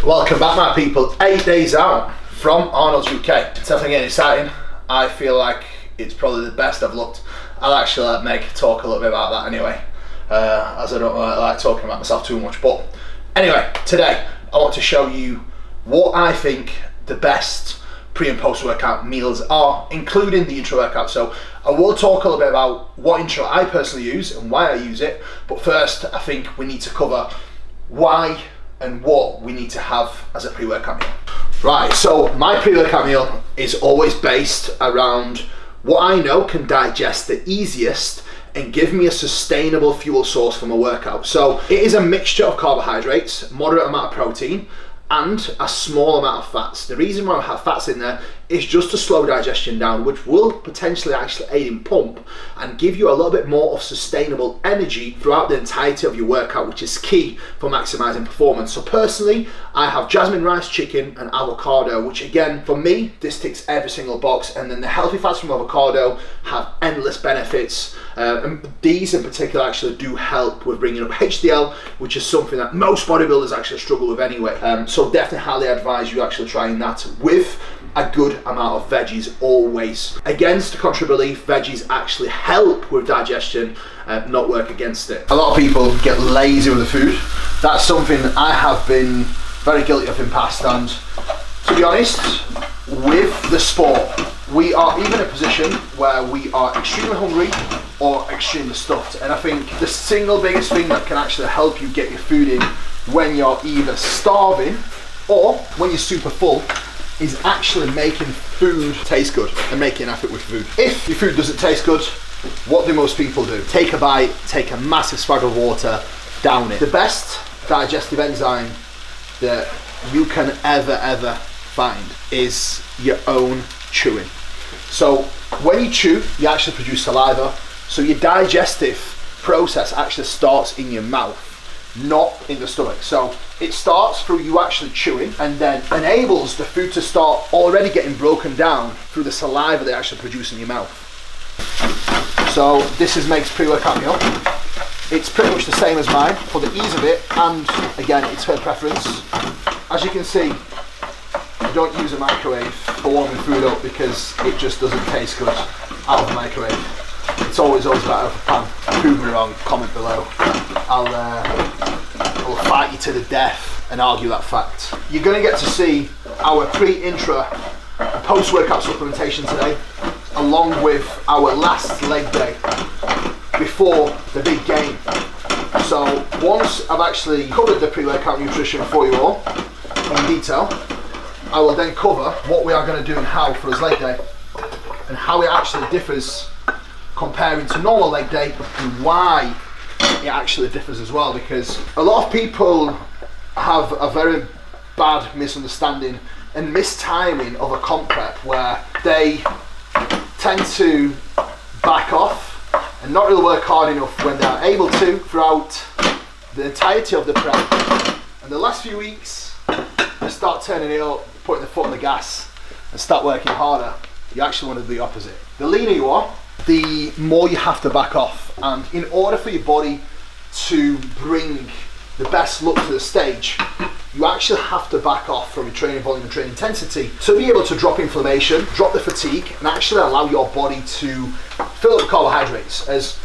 Welcome back, my people. 8 days out from Arnold's UK. It's definitely getting exciting. I feel like it's probably the best I've looked. I'll actually let Meg talk a little bit about that anyway, as I don't like talking about myself too much. But anyway, today I want to show you what I think the best pre and post workout meals are, including the intro workout. So I will talk a little bit about what intro I personally use and why I use it. But first, I think we need to cover why and what we need to have as a pre-workout meal. Right, so my pre-workout meal is always based around what I know can digest the easiest and give me a sustainable fuel source for my workout. So it is a mixture of carbohydrates, moderate amount of protein, and a small amount of fats. The reason why I have fats in there is just to slow digestion down, which will potentially actually aid in pump and give you a little bit more of sustainable energy throughout the entirety of your workout, which is key for maximizing performance. So personally, I have jasmine rice, chicken, and avocado, which again, for me, this ticks every single box. And then the healthy fats from avocado have endless benefits. And these in particular actually do help with bringing up HDL, which is something that most bodybuilders actually struggle with anyway. So definitely highly advise you actually trying that with a good amount of veggies always. Against contrary belief, veggies actually help with digestion, not work against it. A lot of people get lazy with the food. That's something I have been very guilty of in past, and to be honest, with the sport, we are either in a position where we are extremely hungry or extremely stuffed. And I think the single biggest thing that can actually help you get your food in when you're either starving or when you're super full is actually making food taste good and making an effort with food. If your food doesn't taste good, what do most people do? Take a bite, take a massive swag of water, down it. The best digestive enzyme that you can ever find is your own chewing. So when you chew, you actually produce saliva. So your digestive process actually starts in your mouth, not in the stomach. So it starts through you actually chewing and then enables the food to start already getting broken down through the saliva they actually produce in your mouth. So this is Meg's pre-workout meal. It's pretty much the same as mine for the ease of it, and again, it's her preference. As you can see, I don't use a microwave for warming food up because it just doesn't taste good out of the microwave. It's always better for pan. Prove me wrong, comment below. I'll fight you to the death and argue that fact. You're going to get to see our pre-intra and post-workout supplementation today, along with our last leg day before the big game. So once I've actually covered the pre-workout nutrition for you all in detail, I will then cover what we are going to do and how for his leg day and how it actually differs comparing to normal leg day and why it actually differs as well, because a lot of people have a very bad misunderstanding and mistiming of a comp prep where they tend to back off and not really work hard enough when they're able to throughout the entirety of the prep, and the last few weeks they start turning it up, putting the foot on the gas and start working harder. You actually want to do the opposite. The leaner you are, the more you have to back off, and in order for your body to bring the best look to the stage, you actually have to back off from your training volume and training intensity to be able to drop inflammation, drop the fatigue, and actually allow your body to fill up the carbohydrates, as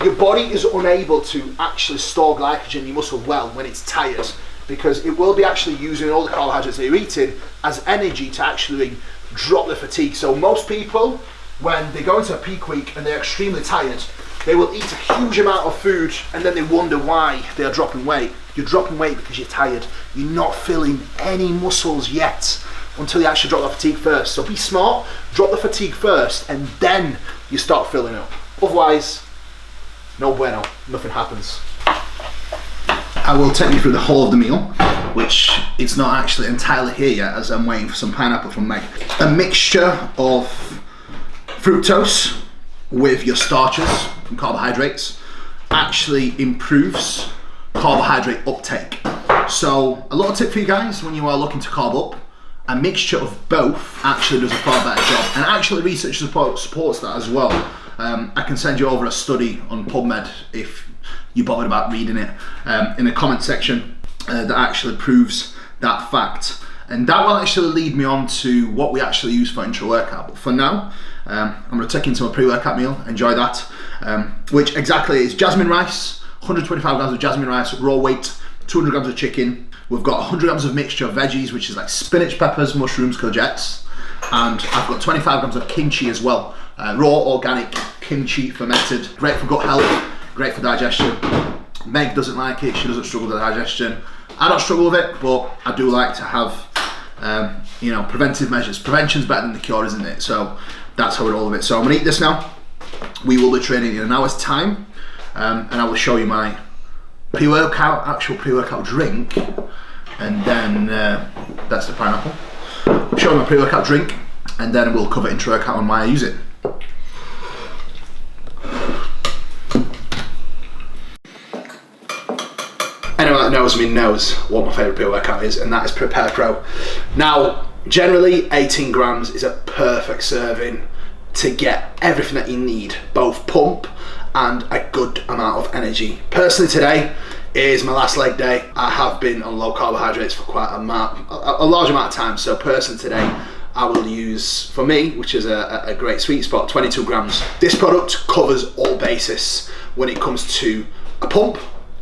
your body is unable to actually store glycogen in your muscle well when it's tired, because it will be actually using all the carbohydrates that you're eating as energy to actually drop the fatigue. So most people, when they go into a peak week and they're extremely tired, they will eat a huge amount of food and then they wonder why they are dropping weight. You're dropping weight because you're tired. You're not filling any muscles yet until you actually drop the fatigue first. So be smart, drop the fatigue first, and then you start filling up. Otherwise, no bueno, nothing happens. I will take you through the whole of the meal, which it's not actually entirely here yet as I'm waiting for some pineapple from Meg. A mixture of fructose with your starches from carbohydrates actually improves carbohydrate uptake. So a little tip for you guys when you are looking to carb up, a mixture of both actually does a far better job, and actually research supports that as well. I can send you over a study on PubMed if you're bothered about reading it in the comment section that actually proves that fact. And that will actually lead me on to what we actually use for intra-workout. But for now, I'm going to take into a pre-workout meal, enjoy that, which exactly is jasmine rice, 125 grams of jasmine rice, raw weight, 200 grams of chicken. We've got 100 grams of mixture of veggies, which is like spinach, peppers, mushrooms, courgettes. And I've got 25 grams of kimchi as well. Raw, organic kimchi, fermented, great for gut health, great for digestion. Meg doesn't like it, she doesn't struggle with digestion. I don't struggle with it, but I do like to have, you know, preventive measures. Prevention's better than the cure, isn't it? So that's how we roll with it. So I'm gonna eat this now. We will be training in an hour's time, and I will show you my pre-workout, actual pre-workout drink, and then that's the pineapple. I'll show you my pre-workout drink, and then we'll cover intra-workout and why I use it. Anyone that knows me knows what my favourite pre-workout is, and that is Prepare Pro. Now, generally 18 grams is a perfect serving to get everything that you need, both pump and a good amount of energy. Personally, today is my last leg day. I have been on low carbohydrates for quite a large amount of time, so personally today I will use, for me, which is a great sweet spot, 22 grams. This product covers all bases when it comes to a pump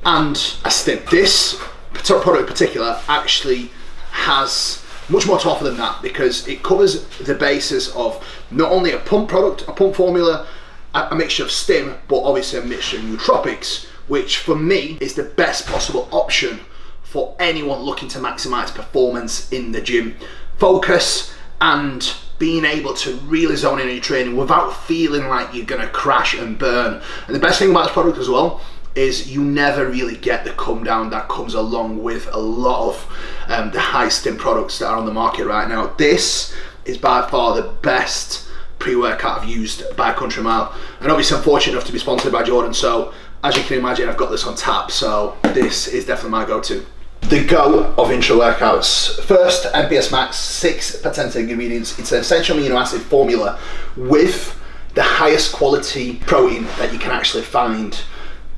and a stim. This product in particular actually has much more to offer than that, because it covers the basis of not only a pump product, a pump formula, a mixture of stim, but obviously a mixture of nootropics, which for me is the best possible option for anyone looking to maximize performance in the gym. Focus and being able to really zone in your training without feeling like you're gonna crash and burn. And the best thing about this product as well is you never really get the come down that comes along with a lot of the high stim products that are on the market right now. This is by far the best pre-workout I've used by a country mile, and obviously I'm fortunate enough to be sponsored by Jordan, so as you can imagine I've got this on tap, so this is definitely my go-to. The go of intra workouts. First, NPS Max, 6 patented ingredients. It's an essential amino acid formula with the highest quality protein that you can actually find.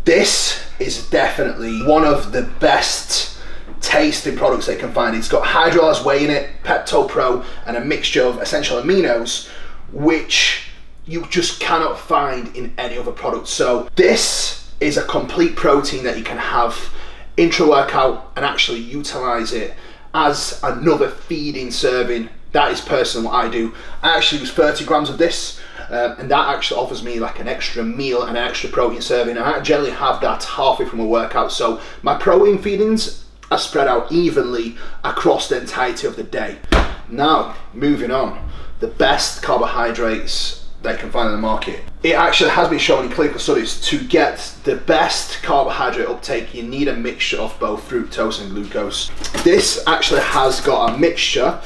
This is definitely one of the best tasting products they can find. It's got hydrolyzed whey in it, Pepto Pro, and a mixture of essential aminos, which you just cannot find in any other product. So this is a complete protein that you can have intra-workout and actually utilize it as another feeding serving. That is personally what I do. I actually use 30 grams of this, and that actually offers me like an extra meal and an extra protein serving, and I generally have that halfway from a workout. So my protein feedings are spread out evenly across the entirety of the day. Now, moving on, the best carbohydrates they can find in the market. It actually has been shown in clinical studies to get the best carbohydrate uptake, you need a mixture of both fructose and glucose. This actually has got a mixture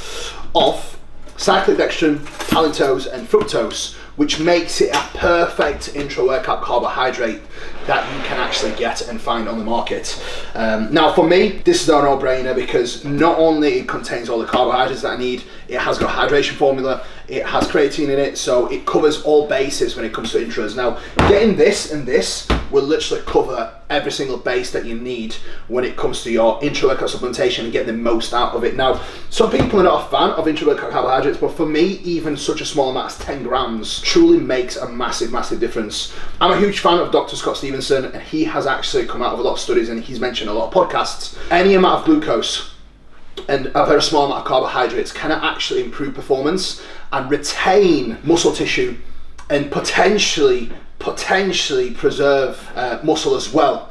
of cyclodextrin, maltose, and fructose, which makes it a perfect intra-workout carbohydrate that you can actually get and find on the market. Now for me, this is a no-brainer because not only it contains all the carbohydrates that I need, it has got hydration formula, it has creatine in it, so it covers all bases when it comes to intras. Now, getting this and this will literally cover every single base that you need when it comes to your intra-workout supplementation and getting the most out of it. Now, some people are not a fan of intra-workout carbohydrates, but for me, even such a small amount as 10 grams truly makes a massive, massive difference. I'm a huge fan of Dr. Scott Stevenson, and he has actually come out of a lot of studies and he's mentioned a lot of podcasts. Any amount of glucose and a very small amount of carbohydrates can actually improve performance and retain muscle tissue and potentially preserve muscle as well.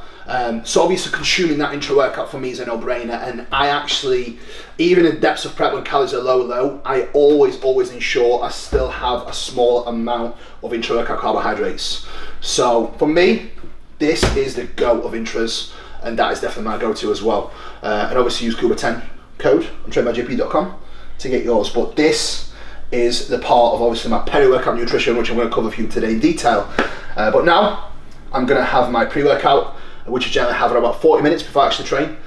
So obviously consuming that intra-workout for me is a no-brainer, and I actually, even in depths of prep when calories are low, I always ensure I still have a small amount of intra-workout carbohydrates. So for me, this is the go of intras, and that is definitely my go-to as well. And obviously use Cuba10 code on trainbygp.com to get yours. But this is the part of obviously my peri-workout nutrition, which I'm going to cover for you today in detail. But now I'm going to have my pre-workout, which I generally have in about 40 minutes before I actually train.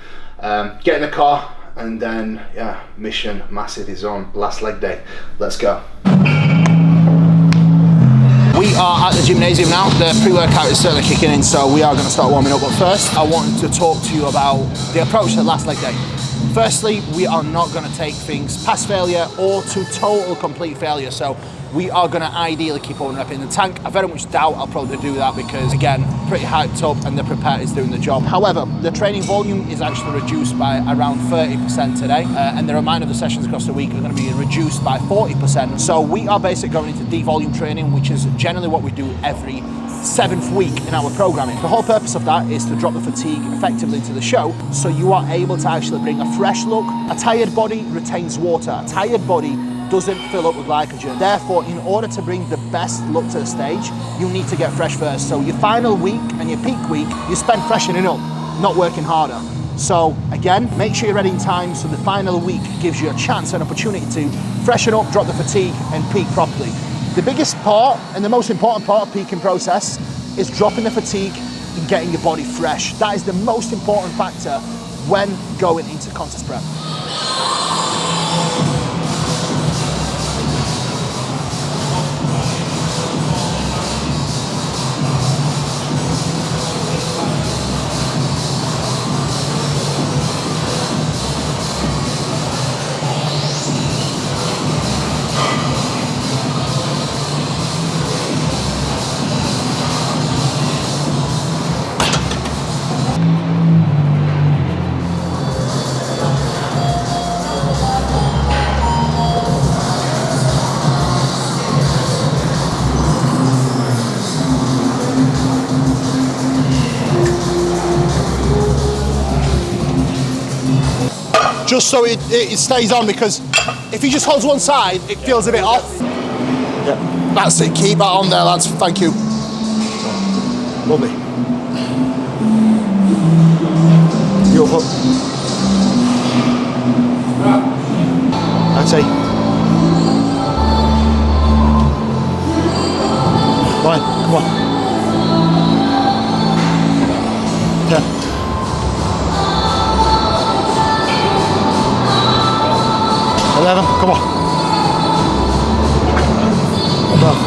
Get in the car, and then yeah, mission massive is on. Last leg day. Let's go. We are at the gymnasium now. The pre-workout is certainly kicking in, so we are going to start warming up. But first, I wanted to talk to you about the approach to last leg day. Firstly, we are not going to take things past failure or to total complete failure. So we are going to ideally keep on repping the tank. I very much doubt I'll probably do that because, again, pretty hyped up and the prepare is doing the job. However, the training volume is actually reduced by around 30% today, and the remainder of the sessions across the week are going to be reduced by 40%. So we are basically going into devolume training, which is generally what we do every 7th week in our programming. The whole purpose of that is to drop the fatigue effectively into the show, so you are able to actually bring a fresh look. A tired body retains water. A tired body doesn't fill up with glycogen. Therefore, in order to bring the best look to the stage, you need to get fresh first. So your final week and your peak week, you spend freshening up, not working harder. So again, make sure you're ready in time so the final week gives you a chance and opportunity to freshen up, drop the fatigue, and peak properly. The biggest part and the most important part of peaking process is dropping the fatigue and getting your body fresh. That is the most important factor when going into contest prep. Just so it stays on, because if he just holds one side, it feels a bit off. Yeah. That's it, keep that on there, lads, thank you. Lovely. Beautiful. That's it. Fine, come on. Yeah. 11, come on. Above.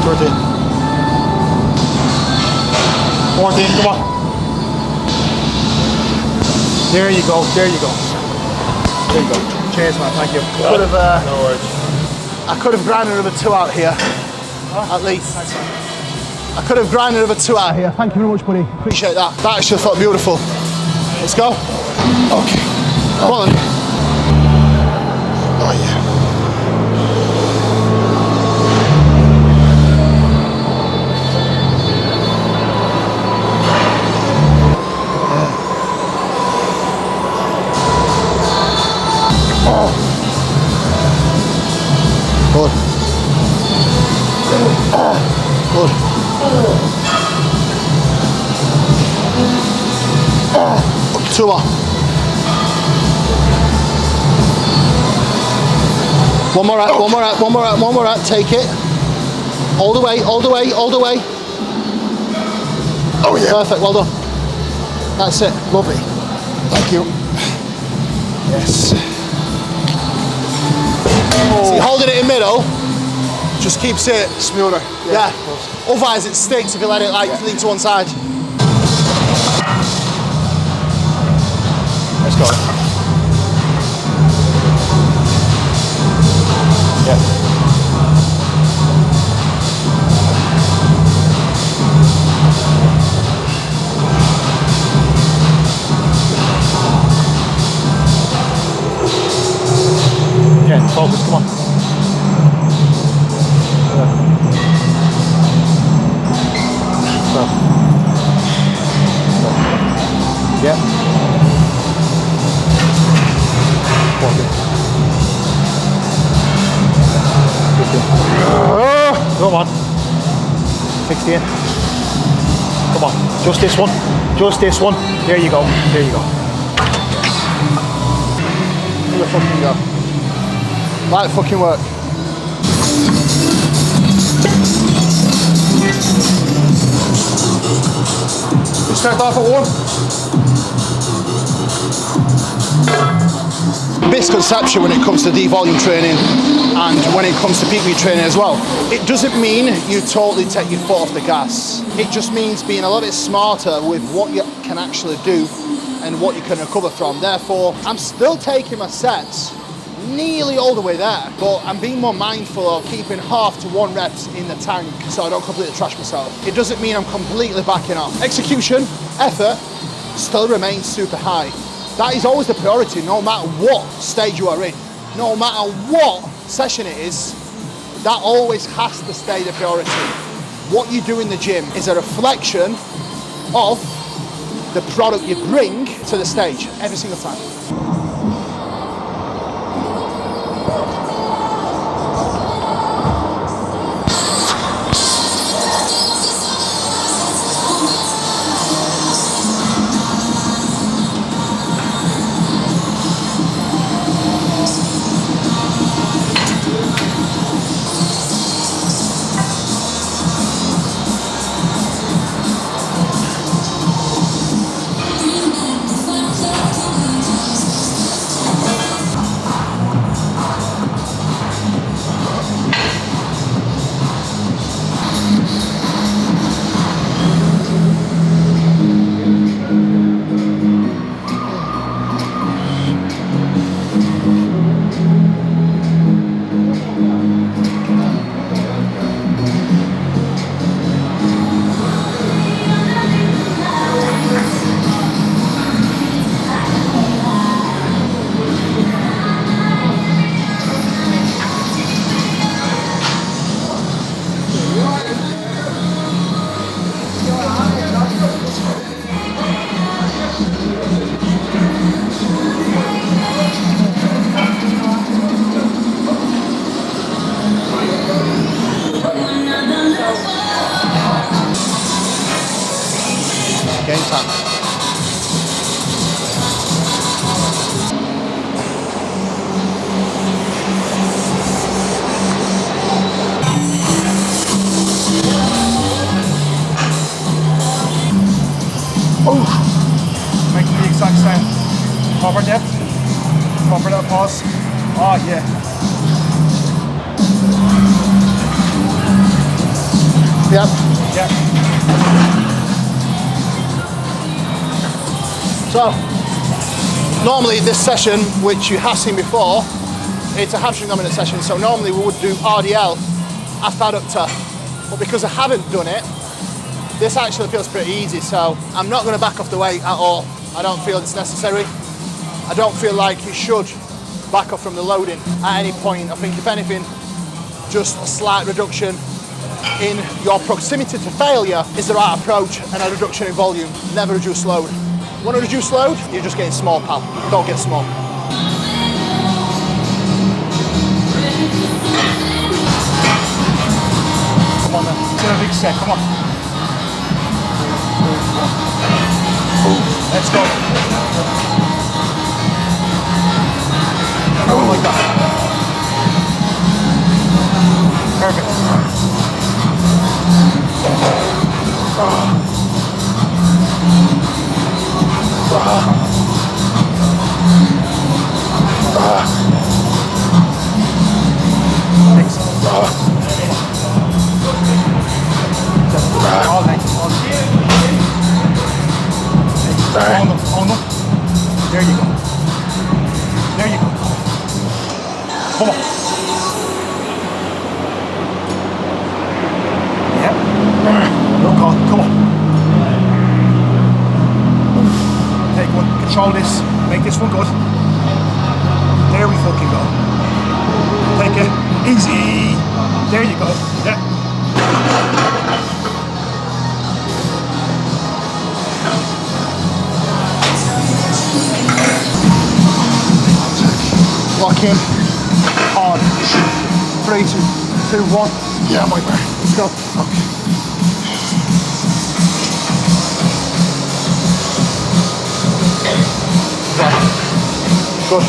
13. 14, come on. There you go, there you go. There you go. Cheers, man, thank you. No worries. I could have grinded another 2 out here, at least. I could have grinded another 2 out here. Thank you very much, buddy. Appreciate that. That actually felt beautiful. Let's go. Okay. Come on. Oh yeah. Oh. Good. Good. Oh. 2 more. One more out, one more out, one more out, one more out, take it. All the way, all the way, all the way. Oh yeah. Perfect, well done. That's it, lovely. Thank you. Yes. Oh. See, holding it in middle just keeps it smoother. Yeah. Otherwise it stinks if you let it like lean to one side. Let's go. Yeah. Okay, focus, come on. Yeah. Come on. 16. Come on. Just this one. Just this one. There you go. There you go. Let the fucking go. Light fucking work. You start off at 1. misconception when it comes to deep volume training and when it comes to peak week training as well. It doesn't mean you totally take your foot off the gas. It just means being a little bit smarter with what you can actually do and what you can recover from. Therefore, I'm still taking my sets nearly all the way there, but I'm being more mindful of keeping half to 1 reps in the tank so I don't completely trash myself. It doesn't mean I'm completely backing off. Execution, effort, still remains super high. That is always the priority, no matter what stage you are in. No matter what session it is, that always has to stay the priority. What you do in the gym is a reflection of the product you bring to the stage every single time. Game time. Oh, making the exact same. Cover depth, cover that pause. Oh yeah. Yep. Yep. So, normally this session, which you have seen before, it's a hamstring dominant session, so normally we would do RDL after adductor, but because I haven't done it, this actually feels pretty easy, so I'm not going to back off the weight at all. I don't feel it's necessary. I don't feel like you should back off from the loading at any point. I think if anything, just a slight reduction in your proximity to failure is the right approach, and a reduction in volume, never reduce load. Want to reduce load? You're just getting small, pal. Don't get small. Come on then, do a big set, come on. Let's go. Oh, like that. Perfect. On them. There you go. There you go. Come on. Yep. Look on. Come on. Take one. Control this. Make this one good. There we fucking go. Take it. Easy. There you go. Yeah. Lock in. Hard. 3, 2, 1. Yeah, I'm right there. Let's go. Okay. Right. Good.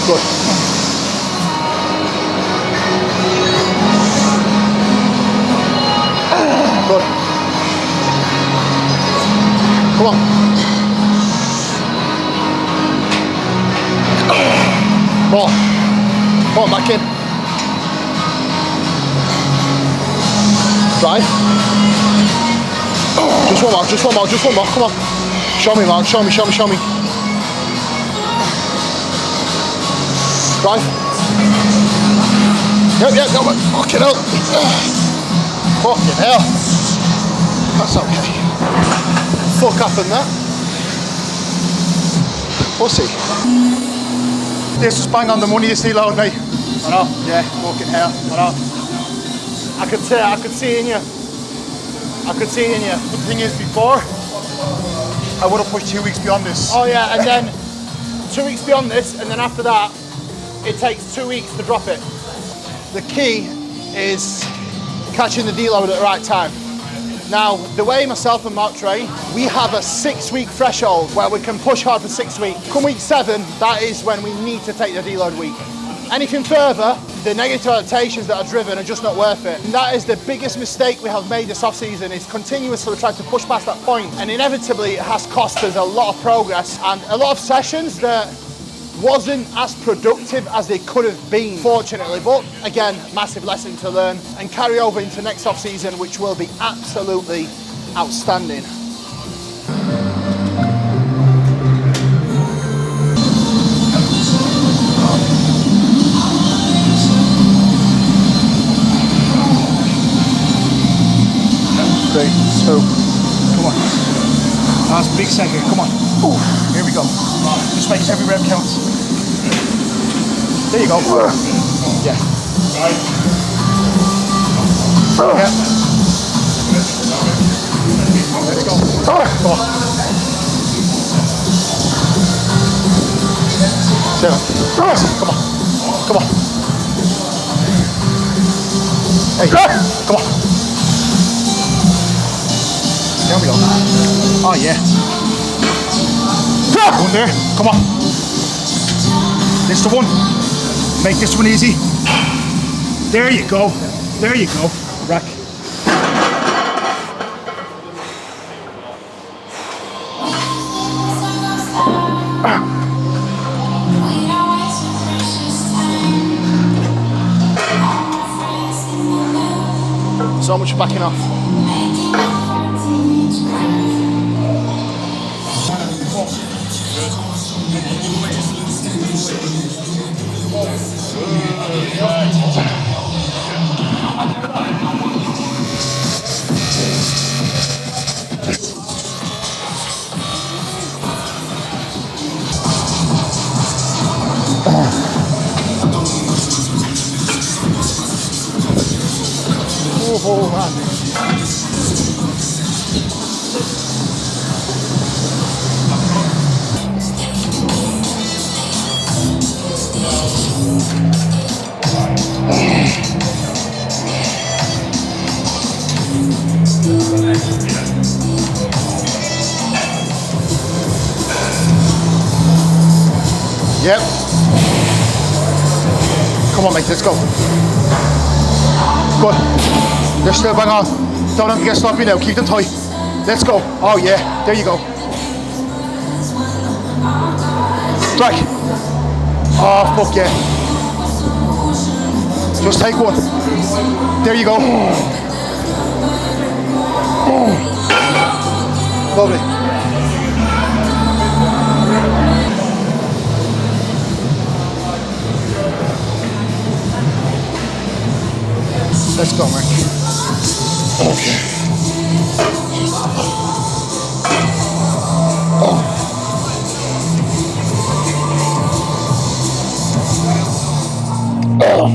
Good. Good. Come on. Come on. Come on, back in. Drive. Just one more, just one more, just one more. Come on. Show me, Mark. Show me, show me, show me. Drive. Yep, yep, no, fucking hell. Fucking hell. That's okay. Fuck happened there. Pussy. This was bang on the money, this deload, mate. I know. Yeah, fucking hell. I know. I could see in you. I could see in you. But the thing is, before, I would have pushed 2 weeks beyond this. Oh yeah, and then 2 weeks beyond this, and then after that, it takes 2 weeks to drop it. The key is catching the deload at the right time. Now, the way myself and Mark train, we have a 6-week threshold where we can push hard for 6 weeks. Come week 7, that is when we need to take the deload week. Anything further, the negative adaptations that are driven are just not worth it. And that is the biggest mistake we have made this off-season, is continuously trying to push past that point. And inevitably, it has cost us a lot of progress and a lot of sessions that wasn't as productive as they could have been, fortunately. But again, massive lesson to learn and carry over into next off-season, which will be absolutely outstanding. Three, two, come on. Last big second, come on. Ooh, here we go. Just make every rep count. There you go. Yeah. Yeah. Let's go. Come on. 7. Come on. Come on. Hey, come on. There we go. Oh yeah. One there. Come on. This is the one. Make this one easy. There you go. There you go. Rack. So much backing off. Oh man. Yep. Come on, mate, let's go. Good. They're still bang on. Don't let them get sloppy now. Keep them tight. Let's go. Oh yeah. There you go. Drag. Oh fuck yeah. Just take one. There you go. Lovely. Let's go, Rick. Okay. Oh. Oh.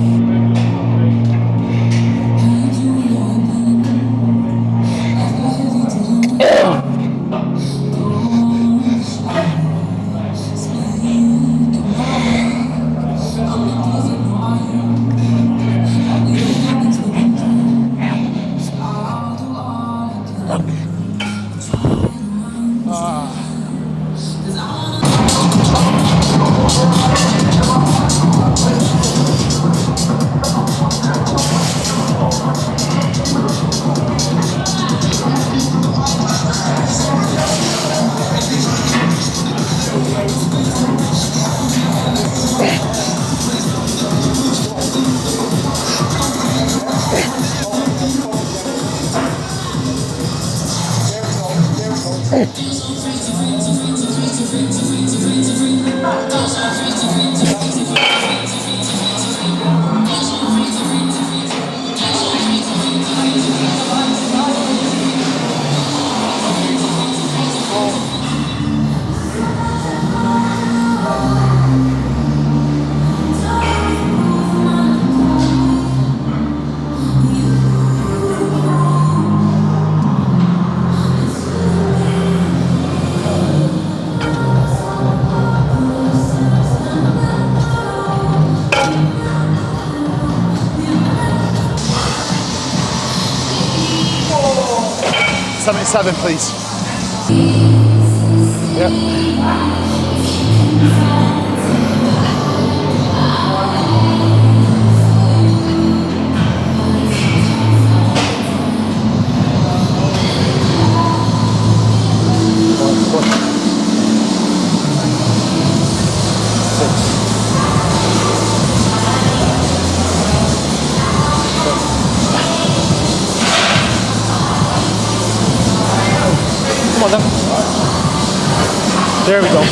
$77, please. Yep. Come on then. There we go.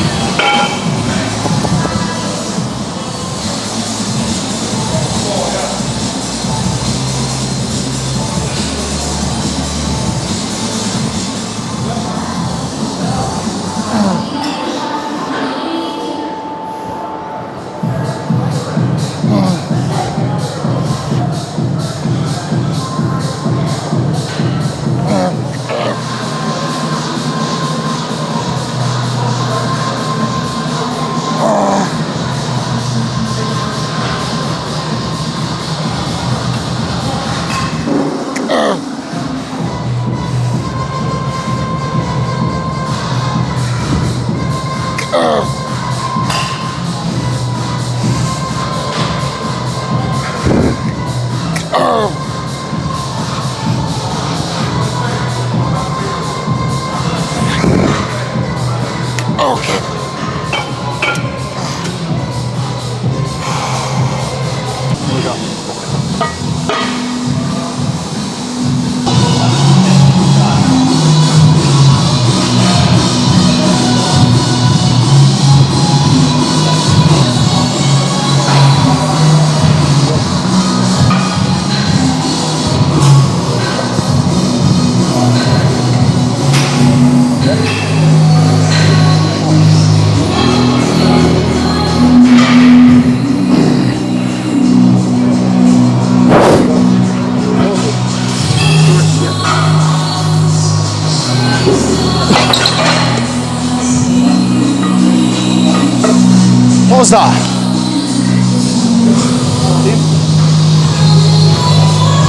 What was that?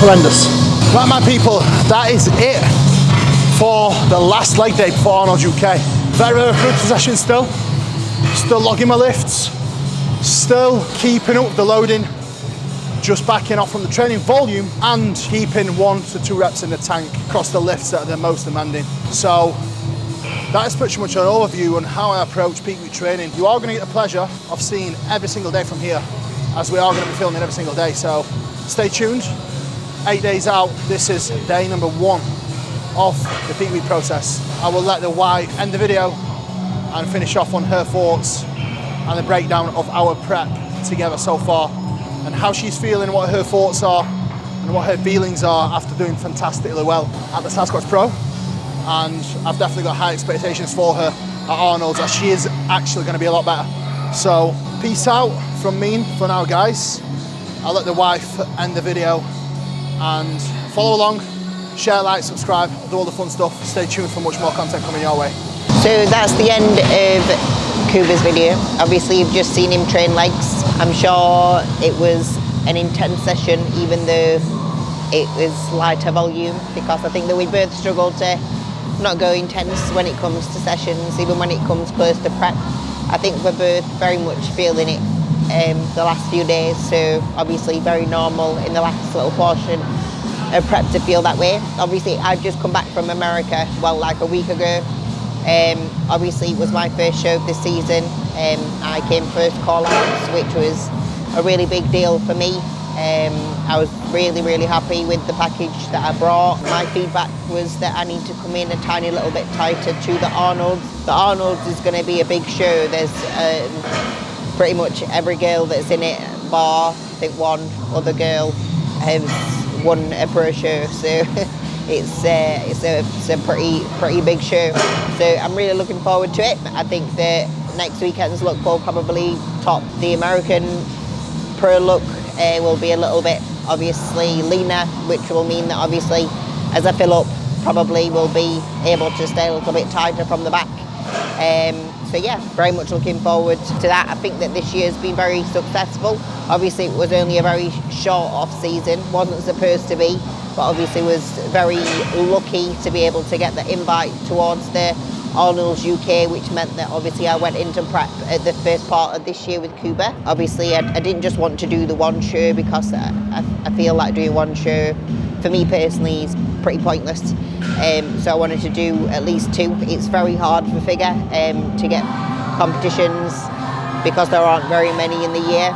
Horrendous. Right, my people, that is it for the last leg day before Arnold UK. Very good possession still logging my lifts, still keeping up the loading, just backing off from the training volume and keeping 1 to 2 reps in the tank across the lifts that are the most demanding. So that is pretty much an overview on how I approach peak week training. You are going to get the pleasure of seeing every single day from here, as we are going to be filming every single day. So stay tuned. 8 days out, this is day number 1 of the peak week process. I will let the wife end the video and finish off on her thoughts and the breakdown of our prep together so far, and how she's feeling, what her thoughts are, and what her feelings are after doing fantastically well at the Sasquatch Pro. And I've definitely got high expectations for her at Arnold's, as she is actually going to be a lot better. So peace out from me for now, guys. I'll let the wife end the video, and follow along, share, like, subscribe, do all the fun stuff. Stay tuned for much more content coming your way. So that's the end of Kuba's video. Obviously you've just seen him train legs. I'm sure it was an intense session, even though it was lighter volume, because I think that we both struggled to not go intense when it comes to sessions, even when it comes close to prep. I think we're both very much feeling it the last few days, so obviously very normal in the last little portion of prep to feel that way. Obviously I've just come back from America, well, like a week ago. Obviously it was my first show of this season. I came first call outs, which was a really big deal for me. I was really, really happy with the package that I brought. My feedback was that I need to come in a tiny little bit tighter to the Arnold's. The Arnold's is going to be a big show. There's pretty much every girl that's in it, bar I think one other girl, has won a pro show. So it's a pretty big show. So I'm really looking forward to it. I think that next weekend's look will probably top the American pro look. Will be a little bit obviously leaner, which will mean that obviously as I fill up probably will be able to stay a little bit tighter from the back. So yeah, very much looking forward to that. I think that this year's been very successful. Obviously it was only a very short off season, wasn't supposed to be, but obviously was very lucky to be able to get the invite towards the Arnold's UK, which meant that obviously I went into prep at the first part of this year with Cuba. Obviously I didn't just want to do the one show because I feel like doing one show for me personally is pretty pointless. So I wanted to do at least two. It's very hard for figure to get competitions because there aren't very many in the year.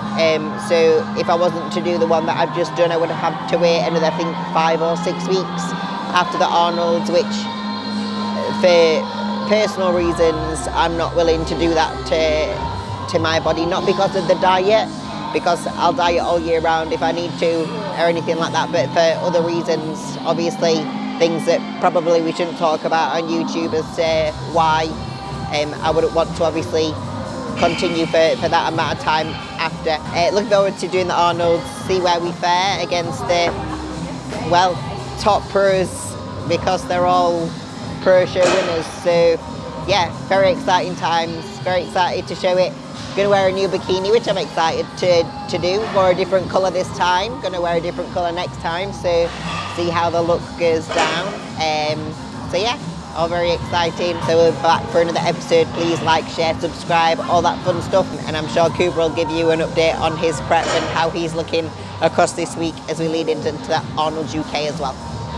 So if I wasn't to do the one that I've just done, I would have had to wait another, I think, 5 or 6 weeks after the Arnold's, which for personal reasons I'm not willing to do that to my body, not because of the diet, because I'll diet all year round if I need to or anything like that, but for other reasons, obviously things that probably we shouldn't talk about on YouTube as to why I wouldn't want to obviously continue for that amount of time after. Look forward to doing the Arnold, see where we fare against the, well, top pros, because they're all pro show winners. So yeah, very exciting times, very excited to show it. Going to wear a new bikini, which I'm excited to do. Wore a different colour this time, going to wear a different colour next time, so see how the look goes down. So yeah, all very exciting. So we're back for another episode. Please like, share, subscribe, all that fun stuff. And I'm sure Cooper will give you an update on his prep and how he's looking across this week as we lead into that Arnold's UK as well.